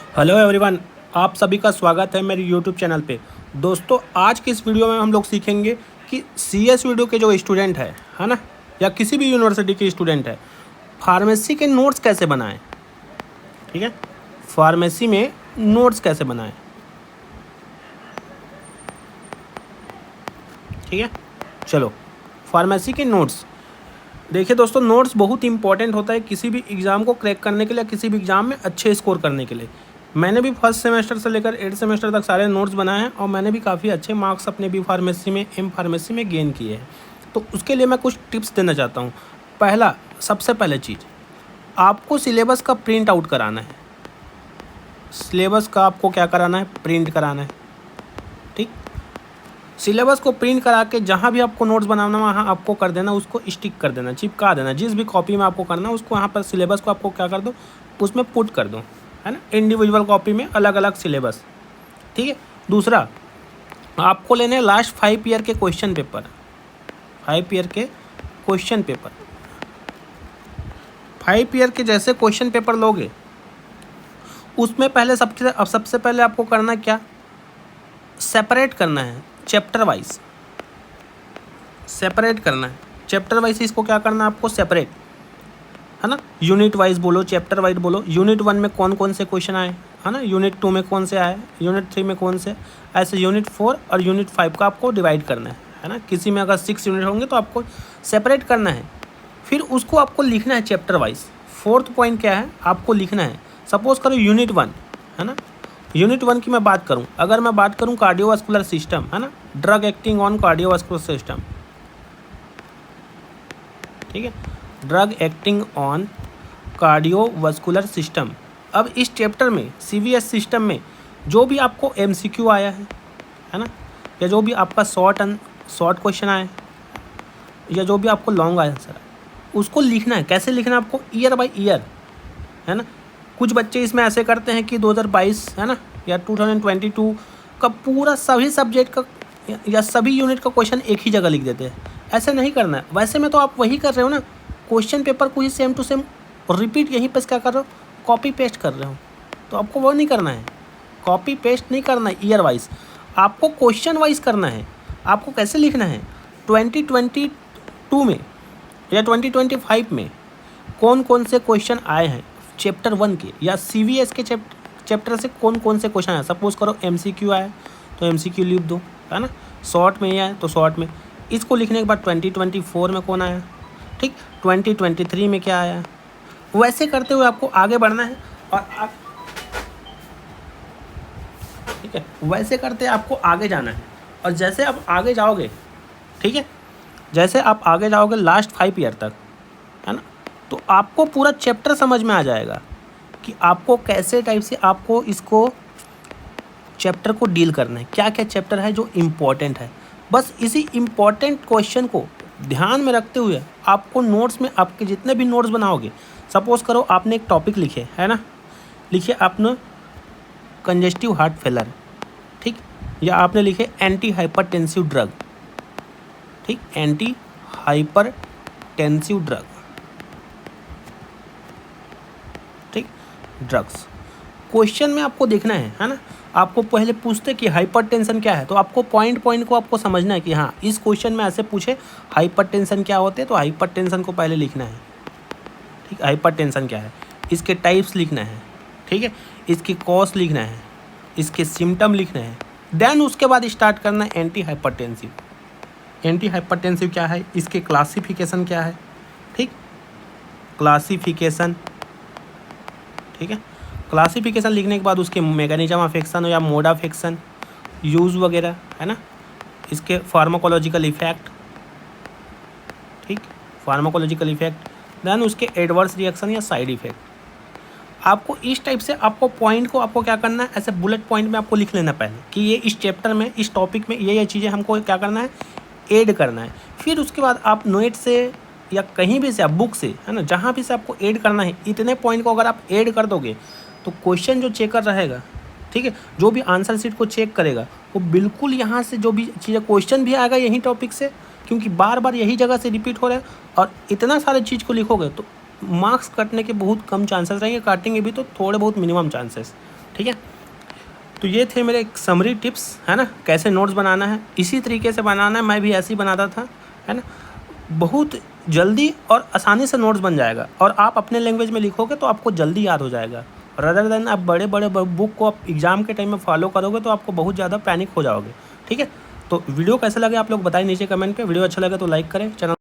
Hello everyone, आप सभी का स्वागत है मेरे यूट्यूब चैनल पे। दोस्तों, आज की इस वीडियो में हम लोग सीखेंगे कि CS वीडियो के जो स्टूडेंट है ना, या किसी भी यूनिवर्सिटी के स्टूडेंट है, फार्मेसी के नोट्स कैसे बनाएं। ठीक है, फार्मेसी में नोट्स कैसे बनाएं। ठीक है, चलो फार्मेसी के नोट्स देखिए। दोस्तों, नोट्स बहुत इंपॉर्टेंट होता है किसी भी एग्ज़ाम को क्रैक करने के लिए, किसी भी एग्ज़ाम में अच्छे स्कोर करने के लिए। मैंने भी फर्स्ट सेमेस्टर से लेकर 8th सेमेस्टर तक सारे नोट्स बनाए हैं और मैंने भी काफ़ी अच्छे मार्क्स अपने बी फार्मेसी में, एम फार्मेसी में गेन किए हैं। तो उसके लिए मैं कुछ टिप्स देना चाहता हूँ। सबसे पहले चीज़, आपको सिलेबस का प्रिंट आउट कराना है। सिलेबस का आपको क्या कराना है? प्रिंट कराना है। ठीक, सिलेबस को प्रिंट करा के जहाँ भी आपको नोट्स बनाना वहाँ आपको कर देना, उसको स्टिक कर देना, चिपका देना। जिस भी कॉपी में आपको करना उसको वहाँ पर सिलेबस को आपको क्या कर दो, उसमें पुट कर दो, है ना, इंडिविजुअल कॉपी में अलग अलग सिलेबस। ठीक है, दूसरा, आपको लेने लास्ट 5 ईयर के क्वेश्चन पेपर। 5 ईयर के क्वेश्चन पेपर, 5 ईयर के जैसे क्वेश्चन पेपर लोगे उसमें पहले सबसे पहले आपको करना क्या, सेपरेट करना है, चैप्टर वाइज सेपरेट करना है। चैप्टर वाइज इसको क्या करना है आपको, सेपरेट, है ना। यूनिट वाइज बोलो, चैप्टर वाइज बोलो। यूनिट 1 में कौन कौन से क्वेश्चन आए, है ना, यूनिट 2 में कौन से आए, यूनिट 3 में कौन से, ऐसे यूनिट 4 और यूनिट 5 का आपको डिवाइड करना है ना। किसी में अगर 6 यूनिट होंगे तो आपको सेपरेट करना है। फिर उसको आपको लिखना है चैप्टर वाइज। 4th पॉइंट क्या है, आपको लिखना है। सपोज करो यूनिट 1, है ना, यूनिट 1 की मैं बात करूं, अगर मैं बात करूं कार्डियोवास्कुलर सिस्टम, है ना, drug acting on cardiovascular system. ठीक है, drug acting on cardiovascular system. अब इस चैप्टर में CVS सिस्टम में जो भी आपको MCQ आया है ना, या जो भी आपका शॉर्ट क्वेश्चन आया है, या जो भी आपको लॉन्ग आंसर है, उसको लिखना है। कैसे लिखना है आपको, ईयर बाय ईयर, है ना। कुछ बच्चे इसमें ऐसे करते हैं कि 2022, है ना, या 2022 का पूरा सभी सब्जेक्ट का या सभी यूनिट का क्वेश्चन एक ही जगह लिख देते हैं। ऐसे नहीं करना है। वैसे में तो आप वही कर रहे हो ना, क्वेश्चन पेपर को ही सेम टू सेम रिपीट यहीं पर क्या कर रहे हो, कॉपी पेस्ट कर रहे हो। तो आपको वो नहीं करना है, कॉपी पेस्ट नहीं करना है ईयर वाइज, आपको क्वेश्चन वाइज करना है। आपको कैसे लिखना है, 2022 में या 2025 में कौन कौन से क्वेश्चन आए हैं चैप्टर 1 के, या CVS के चैप्टर से कौन कौन से क्वेश्चन आए। सपोज करो MCQ आया तो MCQ लिख दो, है ना। शॉर्ट में ही आए तो शॉर्ट में। इसको लिखने के बाद 2024 में कौन आया, ठीक, 2023 में क्या आया। वैसे करते हुए आपको आगे बढ़ना है। और आप, ठीक है, वैसे करते आपको आगे जाना है। और जैसे आप आगे जाओगे, ठीक है, जैसे आप आगे जाओगे लास्ट 5 ईयर तक, है ना, तो आपको पूरा चैप्टर समझ में आ जाएगा कि आपको कैसे टाइप से आपको इसको चैप्टर को डील करना है, क्या क्या चैप्टर है जो इम्पोर्टेंट है। बस इसी इम्पोर्टेंट क्वेश्चन को ध्यान में रखते हुए आपको नोट्स में, आपके जितने भी नोट्स बनाओगे, सपोज करो आपने एक टॉपिक लिखे, है ना, लिखिए आपने कंजेस्टिव हार्ट फेलर, ठीक, या आपने लिखे एंटी हाइपरटेंसिव ड्रग, ठीक, एंटी हाइपरटेंसिव ड्रग, ठीक, ड्रग्स। क्वेश्चन में आपको देखना है ना। आपको पहले पूछते कि हाइपरटेंशन क्या है, तो आपको पॉइंट पॉइंट को आपको समझना है कि हाँ, इस क्वेश्चन में ऐसे पूछे हाइपरटेंशन क्या होते हैं, तो हाइपरटेंशन को पहले लिखना है। ठीक, हाइपरटेंशन क्या है, इसके टाइप्स लिखना है, ठीक है, इसकी कॉज लिखना है, इसके सिम्टम लिखना है। देन उसके बाद स्टार्ट करना है एंटी हाइपरटेंसिव। एंटी हाइपरटेंसिव क्या है, इसके क्लासिफिकेशन क्या है, ठीक, क्लासिफिकेशन, ठीक है। क्लासिफिकेशन लिखने के बाद उसके मैकेनिज्म ऑफ एक्शन या मोड ऑफ एक्शन, यूज़ वगैरह, है ना, इसके फार्माकोलॉजिकल इफेक्ट, ठीक, फार्माकोलॉजिकल इफेक्ट, देन उसके एडवर्स रिएक्शन या साइड इफेक्ट। आपको इस टाइप से आपको पॉइंट को आपको क्या करना है, ऐसे बुलेट पॉइंट में आपको लिख लेना पहले कि ये इस चैप्टर में, इस टॉपिक में ये चीज़ें हमको क्या करना है, ऐड करना है। फिर उसके बाद आप नोट से या कहीं भी से, आप बुक से, है ना, जहाँ भी से आपको ऐड करना है, इतने पॉइंट को अगर आप ऐड कर दोगे तो क्वेश्चन जो चेकर रहेगा, ठीक है, जो भी आंसर शीट को चेक करेगा, वो बिल्कुल यहाँ से जो भी चीज़ें, क्वेश्चन भी आएगा यही टॉपिक से, क्योंकि बार बार यही जगह से रिपीट हो रहा है। और इतना सारे चीज़ को लिखोगे तो मार्क्स कटने के बहुत कम चांसेस रहेंगे, काटेंगे भी तो थोड़े बहुत मिनिमम चांसेस। ठीक है। तो ये थे मेरे समरी टिप्स, है ना, कैसे नोट्स बनाना है। इसी तरीके से बनाना है, मैं भी ऐसे ही बनाता था, है ना। बहुत जल्दी और आसानी से नोट्स बन जाएगा, और आप अपने लैंग्वेज में लिखोगे तो आपको जल्दी याद हो जाएगा। रदर देन आप बड़े बड़े बुक को आप एग्ज़ाम के टाइम में फॉलो करोगे तो आपको बहुत ज़्यादा पैनिक हो जाओगे, ठीक है। तो वीडियो कैसा लगे आप लोग बताएं नीचे कमेंट पे। वीडियो अच्छा लगे तो लाइक करें, चैनल